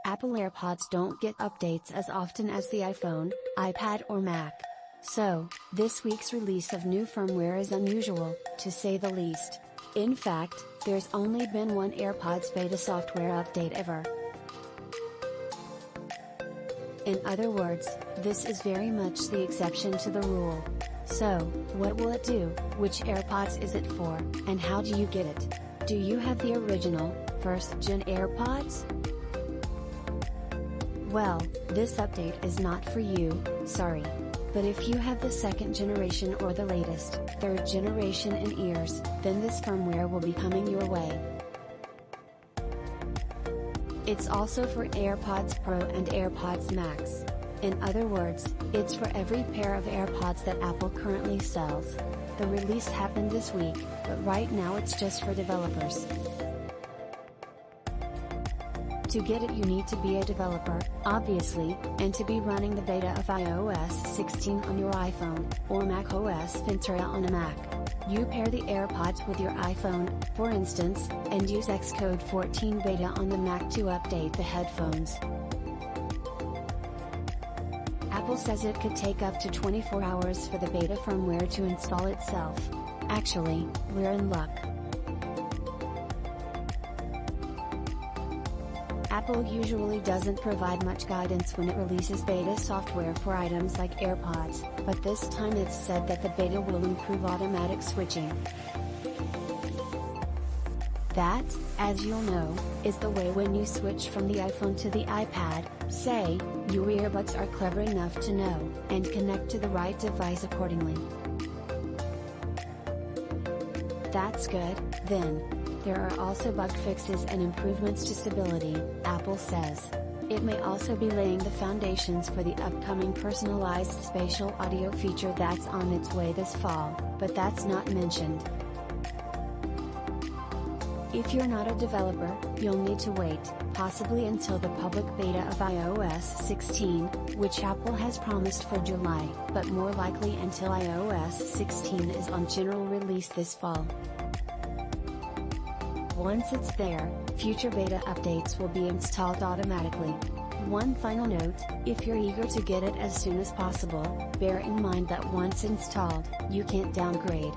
Apple AirPods don't get updates as often as the iPhone, iPad or Mac. So, this week's release of new firmware is unusual, to say the least. In fact, there's only been one AirPods beta software update ever. In other words, this is very much the exception to the rule. So, what will it do, which AirPods is it for, and how do you get it? Do you have the original, first-gen AirPods? Well, this update is not for you, sorry. But if you have the second generation or the latest, third generation in ears, then this firmware will be coming your way. It's also for AirPods Pro and AirPods Max. In other words, it's for every pair of AirPods that Apple currently sells. The release happened this week, but right now it's just for developers. To get it you need to be a developer, obviously, and to be running the beta of iOS 16 on your iPhone, or macOS Ventura on a Mac. You pair the AirPods with your iPhone, for instance, and use Xcode 14 beta on the Mac to update the headphones. Apple says it could take up to 24 hours for the beta firmware to install itself. Actually, we're in luck. Apple usually doesn't provide much guidance when it releases beta software for items like AirPods, but this time it's said that the beta will improve automatic switching. That, as you'll know, is the way when you switch from the iPhone to the iPad, say, your earbuds are clever enough to know, and connect to the right device accordingly. That's good, then. There are also bug fixes and improvements to stability, Apple says. It may also be laying the foundations for the upcoming Personalized Spatial audio feature that's on its way this fall, but that's not mentioned. If you're not a developer, you'll need to wait, possibly until the public beta of iOS 16, which Apple has promised for July, but more likely until iOS 16 is on general release this fall. Once it's there, future beta updates will be installed automatically. One final note, if you're eager to get it as soon as possible, bear in mind that once installed, you can't downgrade.